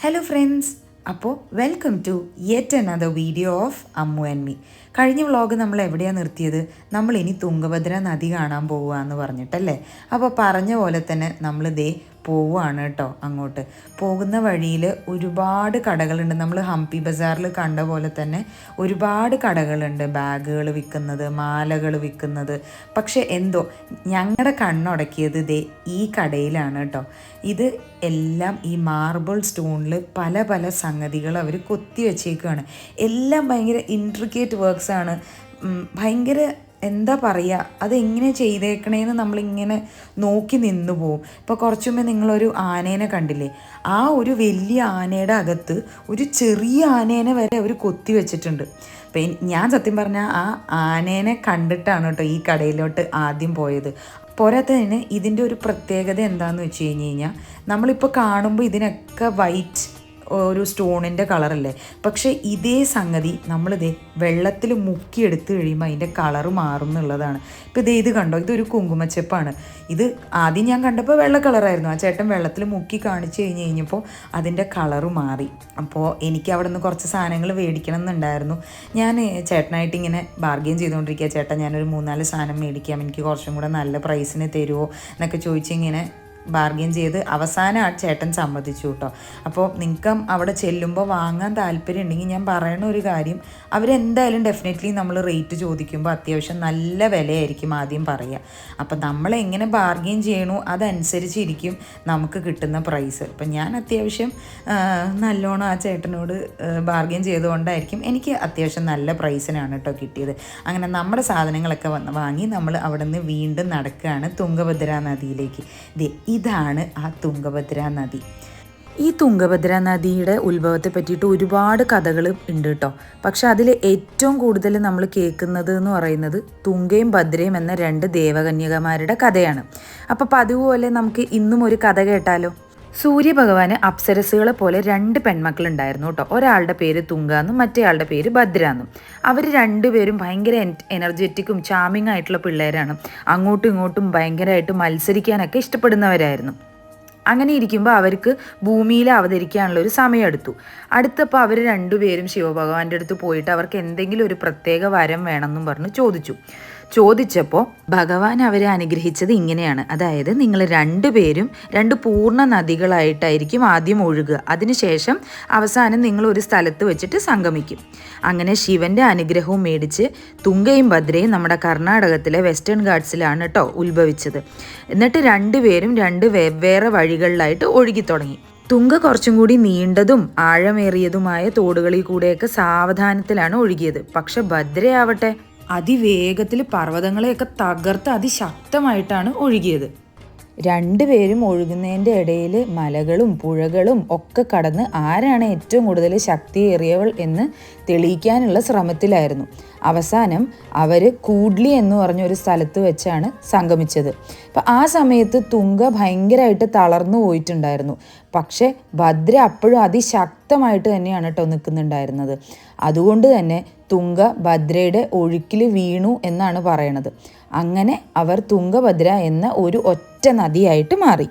Hello friends, അപ്പോൾ welcome to yet another video of Ammu and me. കഴിഞ്ഞ vlog നമ്മൾ എവിടെയാണ് നിർത്തിയത്? നമ്മൾ ഇനി തുംഗഭദ്ര നദി കാണാൻ പോവുകയെന്ന് പറഞ്ഞിട്ടല്ലേ. അപ്പോൾ പറഞ്ഞ പോലെ തന്നെ നമ്മൾ പോവുകയാണ് കേട്ടോ. അങ്ങോട്ട് പോകുന്ന വഴിയിൽ ഒരുപാട് കടകളുണ്ട്. നമ്മൾ ഹംപി ബസാറിൽ കണ്ട പോലെ തന്നെ ഒരുപാട് കടകളുണ്ട്, ബാഗുകൾ വിൽക്കുന്നത്, മാലകൾ വിൽക്കുന്നത്. പക്ഷെ എന്തോ ഞങ്ങളുടെ കണ്ണുടക്കിയത് ഈ കടയിലാണ് കേട്ടോ. ഇത് എല്ലാം ഈ മാർബിൾ സ്റ്റോണിൽ പല പല സംഗതികൾ അവർ കൊത്തി വെച്ചേക്കുകയാണ്. എല്ലാം ഭയങ്കര ഇൻട്രിക്കേറ്റ് വർക്ക്സാണ്. ഭയങ്കര എന്താ പറയുക, അതെങ്ങനെ ചെയ്തേക്കണേന്ന് നമ്മളിങ്ങനെ നോക്കി നിന്നു പോവും. ഇപ്പോൾ കുറച്ചു മുമ്പേ നിങ്ങളൊരു ആനേനെ കണ്ടില്ലേ? ആ ഒരു വലിയ ആനയുടെ അകത്ത് ഒരു ചെറിയ ആനേനെ വരെ അവർ കൊത്തി വെച്ചിട്ടുണ്ട്. അപ്പം ഞാൻ സത്യം പറഞ്ഞാൽ ആ ആനേനെ കണ്ടിട്ടാണ് കേട്ടോ ഈ കടയിലോട്ട് ആദ്യം പോയത്. പോരാത്തതിന് ഇതിൻ്റെ ഒരു പ്രത്യേകത എന്താണെന്ന് വെച്ച് കഴിഞ്ഞാൽ, നമ്മളിപ്പോൾ കാണുമ്പോൾ ഇതിനൊക്കെ വൈറ്റ് ഒരു സ്റ്റോണിൻ്റെ കളറല്ലേ, പക്ഷേ ഇതേ സംഗതി നമ്മളിതേ വെള്ളത്തിൽ മുക്കിയെടുത്ത് കഴിയുമ്പോൾ അതിൻ്റെ കളറ് മാറും എന്നുള്ളതാണ്. ഇപ്പോൾ ഇത് കണ്ടോ, ഇതൊരു കുങ്കുമച്ചെപ്പാണ്. ഇത് ആദ്യം ഞാൻ കണ്ടപ്പോൾ വെള്ള കളറായിരുന്നു. ആ ചേട്ടൻ വെള്ളത്തിൽ മുക്കി കാണിച്ചു കഴിഞ്ഞപ്പോൾ അതിൻ്റെ കളറ് മാറി. അപ്പോൾ എനിക്ക് അവിടെ നിന്ന് കുറച്ച് സാധനങ്ങൾ മേടിക്കണം എന്നുണ്ടായിരുന്നു. ഞാൻ ചേട്ടനായിട്ട് ഇങ്ങനെ ബാർഗെയിൻ ചെയ്തുകൊണ്ടിരിക്കുക, ചേട്ടൻ ഞാനൊരു 3-4 സാധനം മേടിക്കാം, എനിക്ക് കുറച്ചും കൂടെ നല്ല പ്രൈസിന് തരുമോ എന്നൊക്കെ ചോദിച്ചിങ്ങനെ ബാർഗെയിൻ ചെയ്ത് അവസാനം ആ ചേട്ടൻ സമ്മതിച്ചു കേട്ടോ. അപ്പോൾ നിങ്ങൾക്ക് അവിടെ ചെല്ലുമ്പോൾ വാങ്ങാൻ താല്പര്യം ഉണ്ടെങ്കിൽ ഞാൻ പറയണ ഒരു കാര്യം, അവരെന്തായാലും ഡെഫിനറ്റ്ലി നമ്മൾ റേറ്റ് ചോദിക്കുമ്പോൾ അത്യാവശ്യം നല്ല വിലയായിരിക്കും ആദ്യം പറയുക. അപ്പോൾ നമ്മളെങ്ങനെ ബാർഗെയിൻ ചെയ്യണോ അതനുസരിച്ചിരിക്കും നമുക്ക് കിട്ടുന്ന പ്രൈസ്. അപ്പം ഞാൻ അത്യാവശ്യം നല്ലോണം ആ ചേട്ടനോട് ബാർഗെയിൻ ചെയ്തുകൊണ്ടായിരിക്കും എനിക്ക് അത്യാവശ്യം നല്ല പ്രൈസിനാണ് കേട്ടോ കിട്ടിയത്. അങ്ങനെ നമ്മുടെ സാധനങ്ങളൊക്കെ വാങ്ങി നമ്മൾ അവിടെ നിന്ന് വീണ്ടും നടക്കുകയാണ് തുംഗഭദ്ര നദിയിലേക്ക്. ഇതാണ് ആ തുംഗഭദ്ര നദി. ഈ തുംഗഭദ്ര നദിയുടെ ഉത്ഭവത്തെ പറ്റിയിട്ട് ഒരുപാട് കഥകൾ ഉണ്ട് കേട്ടോ. പക്ഷെ അതിൽ ഏറ്റവും കൂടുതൽ നമ്മൾ കേൾക്കുന്നത് എന്ന് പറയുന്നത് തുംഗയും ഭദ്രയും എന്ന 2 ദേവകന്യകമാരുടെ കഥയാണ്. അപ്പോൾ പതിവ് പോലെ നമുക്ക് ഇന്നും ഒരു കഥ കേട്ടാലോ? സൂര്യഭഗവാന് അപ്സരസുകളെ പോലെ 2 പെൺമക്കളുണ്ടായിരുന്നു കേട്ടോ. ഒരാളുടെ പേര് തുംഗ എന്നും മറ്റേയാളുടെ പേര് ഭദ്ര എന്നും. അവർ രണ്ടുപേരും ഭയങ്കര എനർജറ്റിക്കും ചാമിങ് ആയിട്ടുള്ള പിള്ളേരാണ്. അങ്ങോട്ടും ഇങ്ങോട്ടും ഭയങ്കരമായിട്ട് മത്സരിക്കാനൊക്കെ ഇഷ്ടപ്പെടുന്നവരായിരുന്നു. അങ്ങനെ ഇരിക്കുമ്പോൾ അവർക്ക് ഭൂമിയിൽ അവതരിക്കാനുള്ള ഒരു സമയം അടുത്തപ്പോൾ അവർ രണ്ടുപേരും ശിവഭഗവാന്റെ അടുത്ത് പോയിട്ട് അവർക്ക് എന്തെങ്കിലും ഒരു പ്രത്യേക വരം വേണമെന്നും പറഞ്ഞ് ചോദിച്ചപ്പോൾ ഭഗവാൻ അവരെ അനുഗ്രഹിച്ചത് ഇങ്ങനെയാണ്. അതായത് നിങ്ങൾ 2 പേരും 2 പൂർണ്ണ നദികളായിട്ടായിരിക്കും ആദ്യം ഒഴുകുക. അതിനുശേഷം അവസാനം നിങ്ങൾ ഒരു സ്ഥലത്ത് വെച്ചിട്ട് സംഗമിക്കും. അങ്ങനെ ശിവന്റെ അനുഗ്രഹവും മേടിച്ച് തുംഗയും ഭദ്രയും നമ്മുടെ കർണാടകത്തിലെ വെസ്റ്റേൺ ഗാട്സിലാണ് കേട്ടോ ഉത്ഭവിച്ചത്. എന്നിട്ട് 2 പേരും 2 വെവ്വേറെ വഴികളിലായിട്ട് ഒഴുകി തുടങ്ങി. തുംഗ കുറച്ചും കൂടി നീണ്ടതും ആഴമേറിയതുമായ തോടുകളിൽ കൂടെയൊക്കെ സാവധാനത്തിലാണ് ഒഴുകിയത്. പക്ഷെ ഭദ്രയാവട്ടെ അതിവേഗത്തിൽ പർവ്വതങ്ങളെയൊക്കെ തകർത്ത് അതിശക്തമായിട്ടാണ് ഒഴുകിയത്. 2 പേരും ഒഴുകുന്നതിൻ്റെ ഇടയിൽ മലകളും പുഴകളും ഒക്കെ കടന്ന് ആരാണ് ഏറ്റവും കൂടുതൽ ശക്തിയേറിയവൾ എന്ന് തെളിയിക്കാനുള്ള ശ്രമത്തിലായിരുന്നു. അവസാനം അവർ കൂഡ്ലി എന്ന് പറഞ്ഞൊരു സ്ഥലത്ത് വെച്ചാണ് സംഗമിച്ചത്. അപ്പം ആ സമയത്ത് തുംഗ ഭയങ്കരമായിട്ട് തളർന്നു പോയിട്ടുണ്ടായിരുന്നു. പക്ഷേ ഭദ്ര അപ്പോഴും അതിശക്തമായിട്ട് തന്നെയാണ് കേട്ടോ നിൽക്കുന്നുണ്ടായിരുന്നത്. അതുകൊണ്ട് തന്നെ തുംഗ ഭദ്രയുടെ ഒഴുക്കിൽ വീണു എന്നാണ് പറയണത്. അങ്ങനെ അവർ തുംഗഭദ്ര എന്ന ഒരു ഒറ്റ നദിയായിട്ട് മാറി.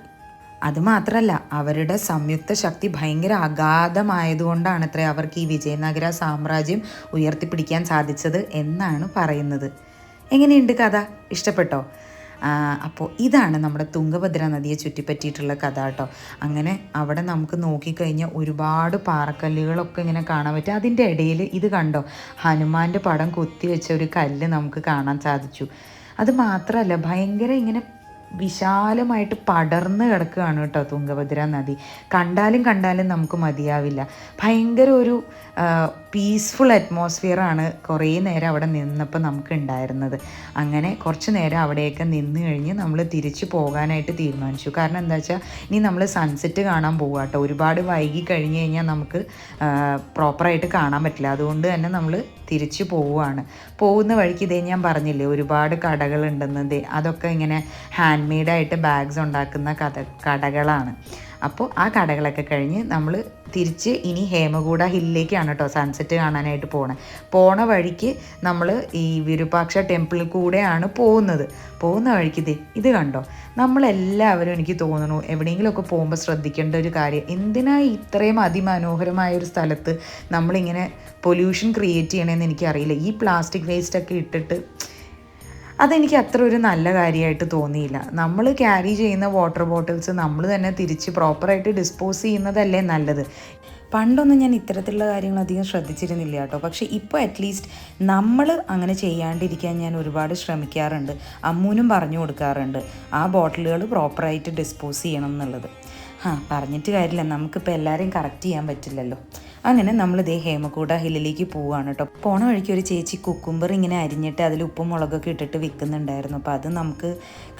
അതുമാത്രമല്ല, അവരുടെ സംയുക്ത ശക്തി ഭയങ്കര അഗാധമായതുകൊണ്ടാണത്രേ അവർക്ക് ഈ വിജയനഗര സാമ്രാജ്യം ഉയർത്തിപ്പിടിക്കാൻ സാധിച്ചത് എന്നാണ് പറയുന്നത്. എങ്ങനെയുണ്ട് കഥ? ഇഷ്ടപ്പെട്ടോ? അപ്പോൾ ഇതാണ് നമ്മുടെ തുംഗഭദ്ര നദിയെ ചുറ്റിപ്പറ്റിയിട്ടുള്ള കഥ കേട്ടോ. അങ്ങനെ അവിടെ നമുക്ക് നോക്കിക്കഴിഞ്ഞാൽ ഒരുപാട് പാറക്കല്ലുകളൊക്കെ ഇങ്ങനെ കാണാൻ പറ്റും. അതിൻ്റെ ഇടയിൽ ഇത് കണ്ടോ, ഹനുമാൻ്റെ പടം കൊത്തിവെച്ച ഒരു കല്ല് നമുക്ക് കാണാൻ സാധിച്ചു. അത് മാത്രമല്ല, ഭയങ്കര ഇങ്ങനെ വിശാലമായിട്ട് പടർന്ന് കിടക്കുകയാണ് കേട്ടോ തുംഗഭദ്ര നദി. കണ്ടാലും നമുക്ക് മതിയാവില്ല. ഭയങ്കര ഒരു പീസ്ഫുൾ അറ്റ്മോസ്ഫിയറാണ് കുറേ നേരം അവിടെ നിന്നപ്പോൾ നമുക്ക് ഉണ്ടായിരുന്നത്. അങ്ങനെ കുറച്ച് നേരം അവിടെയൊക്കെ നിന്ന് കഴിഞ്ഞ് നമ്മൾ തിരിച്ചു പോകാനായിട്ട് തീരുമാനിച്ചു. കാരണം എന്താ വെച്ചാൽ ഇനി നമ്മൾ സൺസെറ്റ് കാണാൻ പോകുക കേട്ടോ. ഒരുപാട് വൈകി കഴിഞ്ഞ് കഴിഞ്ഞാൽ നമുക്ക് പ്രോപ്പറായിട്ട് കാണാൻ പറ്റില്ല. അതുകൊണ്ട് തന്നെ നമ്മൾ തിരിച്ചു പോവുകയാണ്. പോകുന്ന വഴിക്ക് ഞാൻ പറഞ്ഞില്ലേ ഒരുപാട് കടകളുണ്ടെന്നത്, അതൊക്കെ ഇങ്ങനെ ഹാൻഡ് മെയ്ഡായിട്ട് ബാഗ്സ് ഉണ്ടാക്കുന്ന കടകളാണ്. അപ്പോൾ ആ കടകളൊക്കെ കഴിഞ്ഞ് നമ്മൾ തിരിച്ച് ഇനി ഹേമകൂട ഹില്ലിലേക്കാണ് കേട്ടോ സൺസെറ്റ് കാണാനായിട്ട് പോണ വഴിക്ക് നമ്മൾ ഈ വിരൂപാക്ഷ ടെമ്പിളിൽ കൂടെയാണ് പോകുന്ന വഴിക്ക് ഇത് കണ്ടോ, നമ്മളെല്ലാവരും എനിക്ക് തോന്നുന്നു എവിടെയെങ്കിലുമൊക്കെ പോകുമ്പോൾ ശ്രദ്ധിക്കേണ്ട ഒരു കാര്യം, എന്തിനാ ഇത്രയും അതിമനോഹരമായ ഒരു സ്ഥലത്ത് നമ്മളിങ്ങനെ പൊല്യൂഷൻ ക്രിയേറ്റ് ചെയ്യണമെന്ന് എനിക്കറിയില്ല. ഈ പ്ലാസ്റ്റിക് വേസ്റ്റൊക്കെ ഇട്ടിട്ട് അതെനിക്ക് അത്ര ഒരു നല്ല കാര്യമായിട്ട് തോന്നിയില്ല. നമ്മൾ ക്യാരി ചെയ്യുന്ന വാട്ടർ ബോട്ടിൽസ് നമ്മൾ തന്നെ തിരിച്ച് പ്രോപ്പറായിട്ട് ഡിസ്പോസ് ചെയ്യുന്നതല്ലേ നല്ലത്. പണ്ടൊന്നും ഞാൻ ഇത്തരത്തിലുള്ള കാര്യങ്ങൾ അധികം ശ്രദ്ധിച്ചിരുന്നില്ല കേട്ടോ. പക്ഷേ ഇപ്പോൾ അറ്റ്ലീസ്റ്റ് നമ്മൾ അങ്ങനെ ചെയ്യാണ്ടിരിക്കാൻ ഞാൻ ഒരുപാട് ശ്രമിക്കാറുണ്ട്. അമ്മൂനും പറഞ്ഞു കൊടുക്കാറുണ്ട് ആ ബോട്ടിലുകൾ പ്രോപ്പറായിട്ട് ഡിസ്പോസ് ചെയ്യണം എന്നുള്ളത്. പറഞ്ഞിട്ട് കാര്യമില്ല, നമുക്കിപ്പോൾ എല്ലാവരെയും കറക്റ്റ് ചെയ്യാൻ പറ്റില്ലല്ലോ. അങ്ങനെ നമ്മൾ ഹേമകൂട ഹില്ലിലേക്ക് പോവുകയാണ് കേട്ടോ. പോണ വഴിക്ക് ഒരു ചേച്ചി കുക്കുംബർ ഇങ്ങനെ അരിഞ്ഞിട്ട് അതിൽ ഉപ്പും മുളകൊക്കെ ഇട്ടിട്ട് വിൽക്കുന്നുണ്ടായിരുന്നു. അപ്പോൾ അത് നമുക്ക്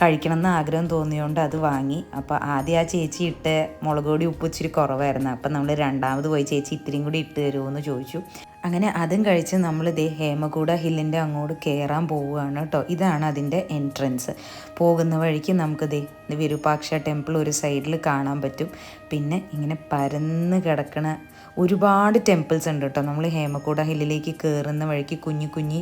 കഴിക്കണം എന്ന് ആഗ്രഹം തോന്നിയോണ്ട് അത് വാങ്ങി. അപ്പോൾ ആദ്യം ആ ചേച്ചി ഇട്ട് മുളക് പൊടി ഉപ്പ് ഇച്ചിരി കുറവായിരുന്നു. അപ്പം നമ്മൾ രണ്ടാമത് പോയി ചേച്ചി ഇത്തിരിയും കൂടി ഇട്ട് തരുമോ എന്ന് ചോദിച്ചു. അങ്ങനെ അതും കഴിച്ച് നമ്മൾ ഹേമകൂട ഹില്ലിൻ്റെ അങ്ങോട്ട് കയറാൻ പോവുകയാണ് കേട്ടോ. ഇതാണ് അതിൻ്റെ എൻട്രൻസ്. പോകുന്ന വഴിക്ക് നമുക്ക് വിരൂപാക്ഷ ടെമ്പിൾ ഒരു സൈഡിൽ കാണാൻ പറ്റും. പിന്നെ ഇങ്ങനെ പരന്ന് കിടക്കണ ഒരുപാട് ടെമ്പിൾസ് ഉണ്ട് കേട്ടോ. നമ്മൾ ഹേമകൂട ഹില്ലിലേക്ക് കയറുന്ന വഴിക്ക് കുഞ്ഞി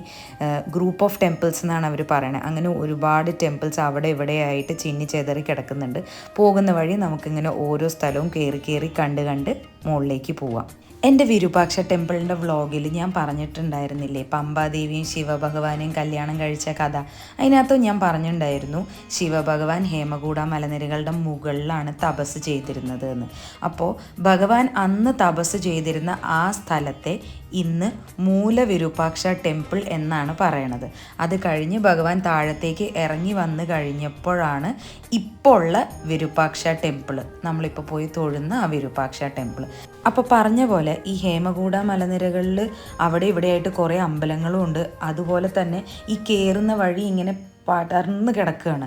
ഗ്രൂപ്പ് ഓഫ് ടെമ്പിൾസ് എന്നാണ് അവർ പറയുന്നത്. അങ്ങനെ ഒരുപാട് ടെമ്പിൾസ് അവിടെ ഇവിടെയായിട്ട് ചിന്നി ചെതറി കിടക്കുന്നുണ്ട്. പോകുന്ന വഴി നമുക്കിങ്ങനെ ഓരോ സ്ഥലവും കയറി കണ്ട് മുകളിലേക്ക് പോവാം. എൻ്റെ വിരൂപാക്ഷ ടെമ്പിളിൻ്റെ വ്ളോഗിൽ ഞാൻ പറഞ്ഞിട്ടുണ്ടായിരുന്നില്ലേ പമ്പാദേവിയും ശിവഭഗവാനെയും കല്യാണം കഴിച്ച കഥ. അതിനകത്ത് ഞാൻ പറഞ്ഞിട്ടുണ്ടായിരുന്നു ശിവഭഗവാൻ ഹേമകൂട മലനിരകളുടെ മുകളിലാണ് തപസ് ചെയ്തിരുന്നത് എന്ന്. അപ്പോൾ ഭഗവാൻ അന്ന് തപസ് ചെയ്തിരുന്ന ആ സ്ഥലത്തെ ഇന്ന് മൂലവിരൂപാക്ഷ ടെമ്പിൾ എന്നാണ് പറയണത്. അത് കഴിഞ്ഞ് ഭഗവാൻ താഴത്തേക്ക് ഇറങ്ങി വന്ന് കഴിഞ്ഞപ്പോഴാണ് ഇപ്പോൾ ഉള്ള വിരൂപാക്ഷ ടെമ്പിൾ, നമ്മളിപ്പോൾ പോയി തൊഴുന്ന ആ വിരൂപാക്ഷ ടെമ്പിൾ. അപ്പോൾ പറഞ്ഞ പോലെ ഈ ഹേമകൂട മലനിരകളിൽ അവിടെ ഇവിടെയായിട്ട് കുറേ അമ്പലങ്ങളും ഉണ്ട്. അതുപോലെ തന്നെ ഈ കയറുന്ന വഴി ഇങ്ങനെ പടർന്ന് കിടക്കുകയാണ്.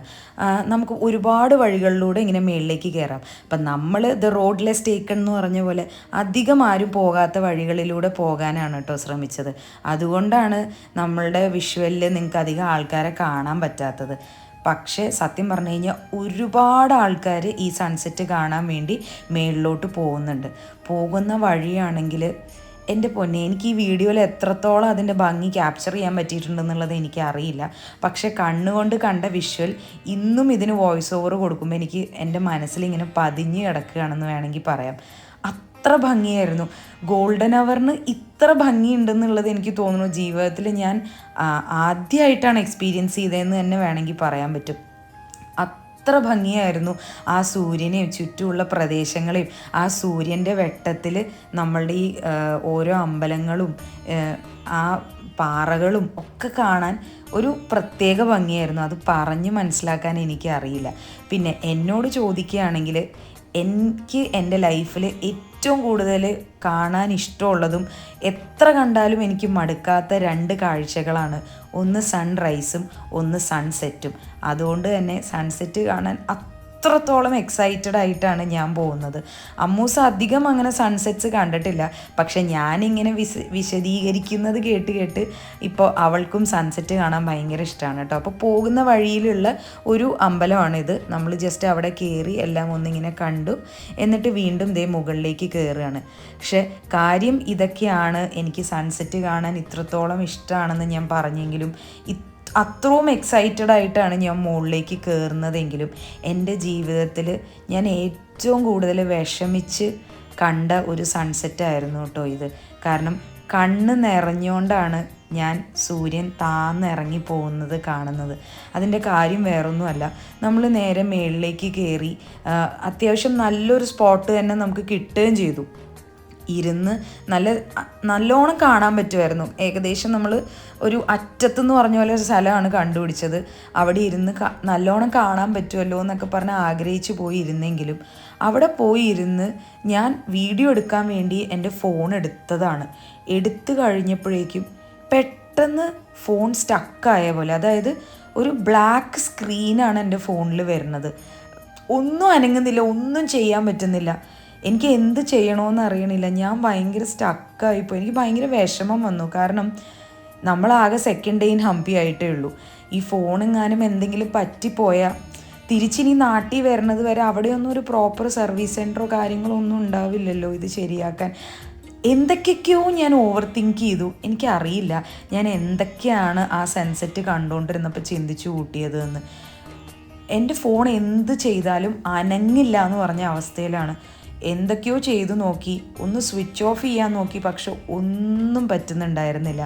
നമുക്ക് ഒരുപാട് വഴികളിലൂടെ ഇങ്ങനെ മേളിലേക്ക് കയറാം. അപ്പം നമ്മൾ റോഡ് ലെസ് ടേക്കൺ എന്ന് പറഞ്ഞ പോലെ അധികം ആരും പോകാത്ത വഴികളിലൂടെ പോകാനാണ് കേട്ടോ ശ്രമിച്ചത്. അതുകൊണ്ടാണ് നമ്മളുടെ വിഷ്വലിൽ നിങ്ങൾക്ക് അധികം ആൾക്കാരെ കാണാൻ പറ്റാത്തത്. പക്ഷേ സത്യം പറഞ്ഞു കഴിഞ്ഞാൽ ഒരുപാട് ആൾക്കാർ ഈ സൺസെറ്റ് കാണാൻ വേണ്ടി മേളിലോട്ട് പോകുന്ന വഴിയാണെങ്കിൽ എൻ്റെ പൊന്നെ, എനിക്ക് ഈ വീഡിയോയിൽ എത്രത്തോളം അതിൻ്റെ ഭംഗി ക്യാപ്ചർ ചെയ്യാൻ പറ്റിയിട്ടുണ്ടെന്നുള്ളത് എനിക്കറിയില്ല. പക്ഷേ കണ്ണുകൊണ്ട് കണ്ട വിഷ്വൽ ഇന്നും ഇതിന് വോയിസ് ഓവർ കൊടുക്കുമ്പോൾ എനിക്ക് എൻ്റെ മനസ്സിലിങ്ങനെ പതിഞ്ഞ് കിടക്കുകയാണെന്ന് വേണമെങ്കിൽ പറയാം. അത്ര ഭംഗിയായിരുന്നു. ഗോൾഡൻ അവറിന് ഇത്ര ഭംഗിയുണ്ടെന്നുള്ളത് എനിക്ക് തോന്നുന്നു ജീവിതത്തിൽ ഞാൻ ആദ്യമായിട്ടാണ് എക്സ്പീരിയൻസ് ചെയ്തതെന്ന് തന്നെ വേണമെങ്കിൽ പറയാൻ പറ്റും. അത്ര ഭംഗിയായിരുന്നു ആ സൂര്യനെയും ചുറ്റുമുള്ള പ്രദേശങ്ങളെയും ആ സൂര്യൻ്റെ വെട്ടത്തിൽ നമ്മളുടെ ഈ ഓരോ അമ്പലങ്ങളും ആ പാറകളും ഒക്കെ കാണാൻ ഒരു പ്രത്യേക ഭംഗിയായിരുന്നു. അത് പറഞ്ഞ് മനസ്സിലാക്കാൻ എനിക്കറിയില്ല. പിന്നെ എന്നോട് ചോദിക്കുകയാണെങ്കിൽ എനിക്ക് എൻ്റെ ലൈഫിൽ ഏറ്റവും കൂടുതൽ കാണാൻ ഇഷ്ടമുള്ളതും എത്ര കണ്ടാലും എനിക്ക് മടുക്കാത്ത 2 കാഴ്ചകളാണ്. ഒന്ന് സൺറൈസും ഒന്ന് സൺസെറ്റും. അതുകൊണ്ട് തന്നെ സൺസെറ്റ് കാണാൻ അത്രത്തോളം എക്സൈറ്റഡ് ആയിട്ടാണ് ഞാൻ പോകുന്നത്. അമ്മൂസ് അധികം അങ്ങനെ സൺസെറ്റ്സ് കണ്ടിട്ടില്ല. പക്ഷെ ഞാനിങ്ങനെ വിശദീകരിക്കുന്നത് കേട്ട് ഇപ്പോൾ അവൾക്കും സൺസെറ്റ് കാണാൻ ഭയങ്കര ഇഷ്ടമാണ് കേട്ടോ. അപ്പോൾ പോകുന്ന വഴിയിലുള്ള ഒരു അമ്പലമാണിത്. നമ്മൾ ജസ്റ്റ് അവിടെ കയറി എല്ലാം ഒന്നിങ്ങനെ കണ്ടു, എന്നിട്ട് വീണ്ടും മുകളിലേക്ക് കയറുകയാണ്. പക്ഷെ കാര്യം ഇതൊക്കെയാണ്, എനിക്ക് സൺസെറ്റ് കാണാൻ ഇത്രത്തോളം ഇഷ്ടമാണെന്ന് ഞാൻ പറഞ്ഞെങ്കിലും അത്രയും എക്സൈറ്റഡ് ആയിട്ടാണ് ഞാൻ മുകളിലേക്ക് കയറുന്നതെങ്കിലും എൻ്റെ ജീവിതത്തിൽ ഞാൻ ഏറ്റവും കൂടുതൽ വിഷമിച്ച് കണ്ട ഒരു സൺസെറ്റായിരുന്നു കേട്ടോ ഇത്. കാരണം കണ്ണ് നിറഞ്ഞുകൊണ്ടാണ് ഞാൻ സൂര്യൻ താന്നിറങ്ങി പോകുന്നത് കാണുന്നത്. അതിൻ്റെ കാര്യം വേറൊന്നുമല്ല, നമ്മൾ നേരെ മുകളിലേക്ക് കയറി അത്യാവശ്യം നല്ലൊരു സ്പോട്ട് തന്നെ നമുക്ക് കിട്ടുകയും ചെയ്തു. ഇരുന്ന് നല്ലോണം കാണാൻ പറ്റുമായിരുന്നു. ഏകദേശം നമ്മൾ ഒരു അറ്റത്തെന്ന് പറഞ്ഞ പോലെ ഒരു സ്ഥലമാണ് കണ്ടുപിടിച്ചത്. അവിടെ ഇരുന്ന് നല്ലോണം കാണാൻ പറ്റുമല്ലോ എന്നൊക്കെ പറഞ്ഞ് ആഗ്രഹിച്ച് പോയി ഇരുന്നെങ്കിലും അവിടെ പോയി ഇരുന്ന് ഞാൻ വീഡിയോ എടുക്കാൻ വേണ്ടി എൻ്റെ ഫോൺ എടുത്തതാണ്. എടുത്തു കഴിഞ്ഞപ്പോഴേക്കും പെട്ടെന്ന് ഫോൺ സ്റ്റക്കായ പോലെ, അതായത് ഒരു ബ്ലാക്ക് സ്ക്രീനാണ് എൻ്റെ ഫോണിൽ വരുന്നത്. ഒന്നും അനങ്ങുന്നില്ല, ഒന്നും ചെയ്യാൻ പറ്റുന്നില്ല. എനിക്ക് എന്ത് ചെയ്യണമെന്ന് അറിയണില്ല. ഞാൻ ഭയങ്കര സ്റ്റക്കായിപ്പോയി. എനിക്ക് ഭയങ്കര വിഷമം വന്നു. കാരണം നമ്മളാകെ സെക്കൻഡ് ഡേ ഇൻ ഹംപി ആയിട്ടേ ഉള്ളൂ. ഈ ഫോണെങ്ങാനും എന്തെങ്കിലും പറ്റിപ്പോയാൽ തിരിച്ചിനി നാട്ടിൽ വരുന്നത് വരെ അവിടെയൊന്നും ഒരു പ്രോപ്പർ സർവീസ് സെൻറ്ററോ കാര്യങ്ങളോ ഒന്നും ഉണ്ടാവില്ലല്ലോ ഇത് ശരിയാക്കാൻ. എന്തൊക്കെയൊക്കെയോ ഞാൻ ഓവർ തിങ്ക് ചെയ്തു. എനിക്കറിയില്ല ഞാൻ എന്തൊക്കെയാണ് ആ സൺസെറ്റ് കണ്ടുകൊണ്ടിരുന്നപ്പോൾ ചിന്തിച്ചു കൂട്ടിയതെന്ന്. എൻ്റെ ഫോൺ എന്ത് ചെയ്താലും അനങ്ങില്ല എന്ന് പറഞ്ഞ അവസ്ഥയിലാണ്. എന്തൊക്കെയോ ചെയ്തു നോക്കി, ഒന്ന് സ്വിച്ച് ഓഫ് ചെയ്യാൻ നോക്കി, പക്ഷെ ഒന്നും പറ്റുന്നുണ്ടായിരുന്നില്ല.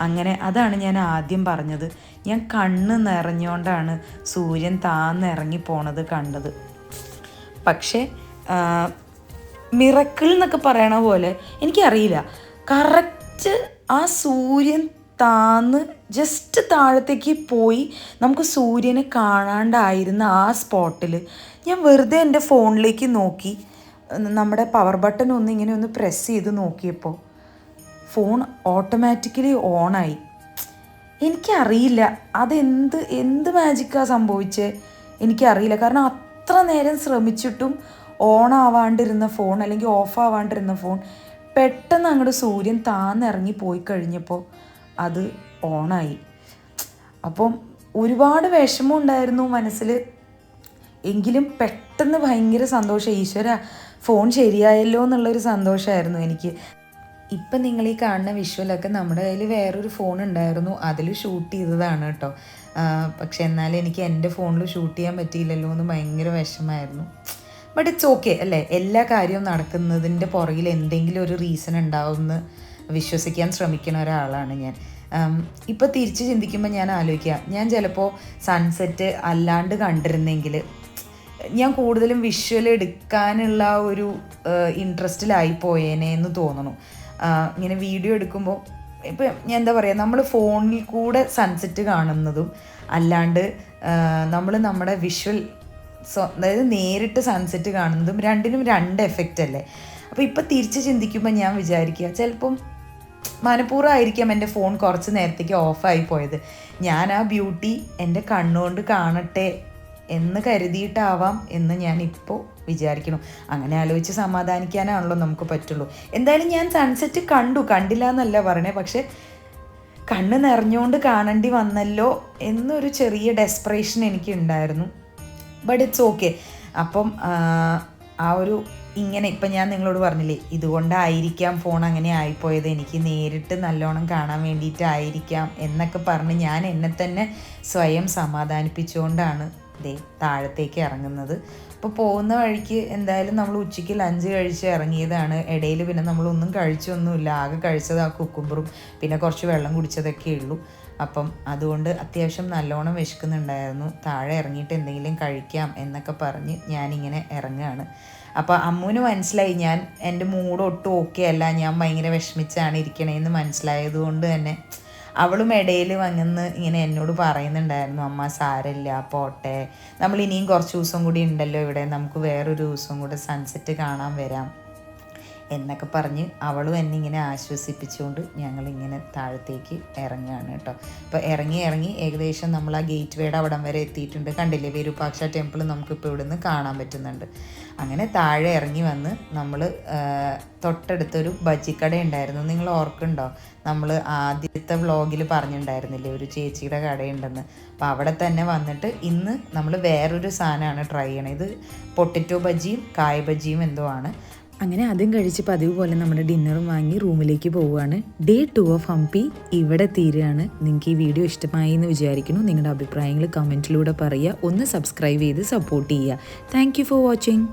അങ്ങനെ അതാണ് ഞാൻ ആദ്യം പറഞ്ഞത്, ഞാൻ കണ്ണ് നിറഞ്ഞുകൊണ്ടാണ് സൂര്യൻ താന്നിറങ്ങി പോണത് കണ്ടത്. പക്ഷേ മിറക്കിൾ എന്നൊക്കെ പറയണ പോലെ എനിക്കറിയില്ല, കറക്റ്റ് ആ സൂര്യൻ താന്ന് ജസ്റ്റ് താഴത്തേക്ക് പോയി നമുക്ക് സൂര്യനെ കാണാണ്ടായിരുന്ന ആ സ്പോട്ടിൽ ഞാൻ വെറുതെ എൻ്റെ ഫോണിലേക്ക് നോക്കി, നമ്മുടെ പവർ ബട്ടൺ ഇങ്ങനെ ഒന്ന് പ്രസ് ചെയ്ത് നോക്കിയപ്പോൾ ഫോൺ ഓട്ടോമാറ്റിക്കലി ഓണായി. എനിക്കറിയില്ല എന്ത് മാജിക്കാണ് സംഭവിച്ചത് എനിക്കറിയില്ല. കാരണം അത്ര നേരം ശ്രമിച്ചിട്ടും ഓൺ ആവാണ്ടിരുന്ന ഫോൺ അല്ലെങ്കിൽ ഓഫ് ആവാണ്ടിരുന്ന ഫോൺ പെട്ടെന്ന് അങ്ങോട്ട് സൂര്യൻ താന്നിറങ്ങി പോയി കഴിഞ്ഞപ്പോൾ അത് ഓണായി. അപ്പം ഒരുപാട് വിഷമം ഉണ്ടായിരുന്നു മനസ്സിൽ. എങ്കിലും പെട്ടെന്ന് ഭയങ്കര സന്തോഷം, ഈശ്വര ഫോൺ ശരിയായല്ലോ എന്നുള്ളൊരു സന്തോഷമായിരുന്നു എനിക്ക്. ഇപ്പം നിങ്ങൾ ഈ കാണുന്ന വിഷ്വലൊക്കെ നമ്മുടെ കയ്യിൽ വേറൊരു ഫോൺ ഉണ്ടായിരുന്നു, അതിൽ ഷൂട്ട് ചെയ്തതാണ് കേട്ടോ. പക്ഷെ എന്നാലും എനിക്ക് എൻ്റെ ഫോണിൽ ഷൂട്ട് ചെയ്യാൻ പറ്റിയില്ലല്ലോ എന്ന് ഭയങ്കര വിഷമമായിരുന്നു. ബട്ട് ഇറ്റ്സ് ഓക്കെ അല്ലേ, എല്ലാ കാര്യവും നടക്കുന്നതിൻ്റെ പുറകിൽ എന്തെങ്കിലും ഒരു റീസൺ ഉണ്ടാവുമെന്ന് വിശ്വസിക്കാൻ ശ്രമിക്കുന്ന ഒരാളാണ് ഞാൻ. ഇപ്പോൾ തിരിച്ച് ചിന്തിക്കുമ്പോൾ ഞാൻ ആലോചിക്കുക, ഞാൻ ചിലപ്പോൾ സൺസെറ്റ് അല്ലാണ്ട് കണ്ടിരുന്നെങ്കിൽ ഞാൻ കൂടുതലും വിഷ്വൽ എടുക്കാനുള്ള ഒരു ഇൻട്രസ്റ്റിലായി പോയേനെ എന്ന് തോന്നണു. ഇങ്ങനെ വീഡിയോ എടുക്കുമ്പോൾ ഇപ്പം ഞാൻ എന്താ പറയുക, നമ്മൾ ഫോണിൽ കൂടെ സൺസെറ്റ് കാണുന്നതും അല്ലാണ്ട് നമ്മൾ നമ്മുടെ വിഷ്വൽ അതായത് നേരിട്ട് സൺസെറ്റ് കാണുന്നതും രണ്ടിനും രണ്ട് എഫക്റ്റ് അല്ലേ. അപ്പോൾ ഇപ്പോൾ തിരിച്ച് ചിന്തിക്കുമ്പോൾ ഞാൻ വിചാരിക്കുക, ചിലപ്പം മനഃപൂർവ്വമായിരിക്കാം എൻ്റെ ഫോൺ കുറച്ച് നേരത്തേക്ക് ഓഫായി പോയത്. ഞാൻ ആ ബ്യൂട്ടി എൻ്റെ കണ്ണുകൊണ്ട് കാണട്ടെ എന്ന് കരുതിയിട്ടാവാം എന്ന് ഞാൻ ഇപ്പോൾ വിചാരിക്കണം. അങ്ങനെ ആലോചിച്ച് സമാധാനിക്കാനാണല്ലോ നമുക്ക് പറ്റുള്ളൂ. എന്തായാലും ഞാൻ സൺസെറ്റ് കണ്ടില്ല എന്നല്ല പറയണേ, പക്ഷെ കണ്ണ് നിറഞ്ഞുകൊണ്ട് കാണേണ്ടി വന്നല്ലോ എന്നൊരു ചെറിയ ഡെസ്പറേഷൻ എനിക്ക് ഉണ്ടായിരുന്നു. But it's okay. അപ്പം ആ ഒരു ഇങ്ങനെ ഇപ്പം ഞാൻ നിങ്ങളോട് പറഞ്ഞില്ലേ, ഇതുകൊണ്ടായിരിക്കാം ഫോൺ അങ്ങനെ ആയിപ്പോയത്, എനിക്ക് നേരിട്ട് നല്ലോണം കാണാൻ വേണ്ടിയിട്ടായിരിക്കാം എന്നൊക്കെ പറഞ്ഞ് ഞാൻ എന്നെ തന്നെ സ്വയം സമാധാനിപ്പിച്ചുകൊണ്ടാണ് താഴത്തേക്ക് ഇറങ്ങുന്നത്. അപ്പോൾ പോകുന്ന വഴിക്ക് എന്തായാലും നമ്മൾ ഉച്ചയ്ക്ക് ലഞ്ച് കഴിച്ച് ഇറങ്ങിയതാണ്. ഇടയിൽ പിന്നെ നമ്മളൊന്നും കഴിച്ചൊന്നുമില്ല, ആകെ കഴിച്ചത് ആ കുക്കുമ്പറും പിന്നെ കുറച്ച് വെള്ളം കുടിച്ചതൊക്കെ ഉള്ളൂ. അപ്പം അതുകൊണ്ട് അത്യാവശ്യം നല്ലോണം വിശക്കുന്നുണ്ടായിരുന്നു. താഴെ ഇറങ്ങിയിട്ട് എന്തെങ്കിലും കഴിക്കാം എന്നൊക്കെ പറഞ്ഞ് ഞാനിങ്ങനെ ഇറങ്ങുകയാണ്. അപ്പോൾ അമ്മുവിന് മനസ്സിലായി ഞാൻ എൻ്റെ മൂഡ് ഒട്ടും ഓക്കെ അല്ല, ഞാൻ ഭയങ്കര വിഷമിച്ചാണ് ഇരിക്കണേന്ന് മനസ്സിലായത് കൊണ്ട് തന്നെ അവളും ഇടയിൽ വന്ന് ഇങ്ങനെ എന്നോട് പറയുന്നുണ്ടായിരുന്നു, അമ്മ സാരമില്ല പോട്ടെ, നമ്മൾ ഇനിയും കുറച്ച് ദിവസം കൂടി ഉണ്ടല്ലോ ഇവിടെ, നമുക്ക് വേറൊരു ദിവസം കൂടെ സൺസെറ്റ് കാണാൻ വരാം എന്നൊക്കെ പറഞ്ഞ് അവളും എന്നെ ഇങ്ങനെ ആശ്വസിപ്പിച്ചുകൊണ്ട് ഞങ്ങളിങ്ങനെ താഴത്തേക്ക് ഇറങ്ങുകയാണ് കേട്ടോ. അപ്പോൾ ഇറങ്ങി ഏകദേശം നമ്മൾ ആ ഗേറ്റ് വേയുടെ അവിടം വരെ എത്തിയിട്ടുണ്ട്. കണ്ടില്ലേ, വിരൂപാക്ഷ ടെമ്പിൾ നമുക്കിപ്പോൾ ഇവിടെ നിന്ന് കാണാൻ പറ്റുന്നുണ്ട്. അങ്ങനെ താഴെ ഇറങ്ങി വന്ന് നമ്മൾ തൊട്ടടുത്തൊരു ബജിക്കട ഉണ്ടായിരുന്നു. നിങ്ങൾ ഓർക്കുന്നുണ്ടോ, നമ്മൾ ആദ്യത്തെ വ്ളോഗിൽ പറഞ്ഞിട്ടുണ്ടായിരുന്നില്ലേ ഒരു ചേച്ചിയുടെ കടയുണ്ടെന്ന്. അപ്പോൾ അവിടെ തന്നെ വന്നിട്ട് ഇന്ന് നമ്മൾ വേറൊരു സാധനമാണ് ട്രൈ ചെയ്യണത്. ഇത് പൊട്ടറ്റോ ബജിയും കായ ബജിയും എന്തോ ആണ്. അങ്ങനെ അതും കഴിച്ച് പതിവ് പോലെ നമ്മുടെ ഡിന്നറും വാങ്ങി റൂമിലേക്ക് പോവുകയാണ്. ഡേ 2 ഓഫ് ഹംപി ഇവിടെ തീരുകയാണ്. നിങ്ങൾക്ക് ഈ വീഡിയോ ഇഷ്ടമായി എന്ന് വിചാരിക്കുന്നു. നിങ്ങളുടെ അഭിപ്രായങ്ങൾ കമൻറ്റിലൂടെ പറയുക. ഒന്ന് സബ്സ്ക്രൈബ് ചെയ്ത് സപ്പോർട്ട് ചെയ്യുക. Thank you for watching.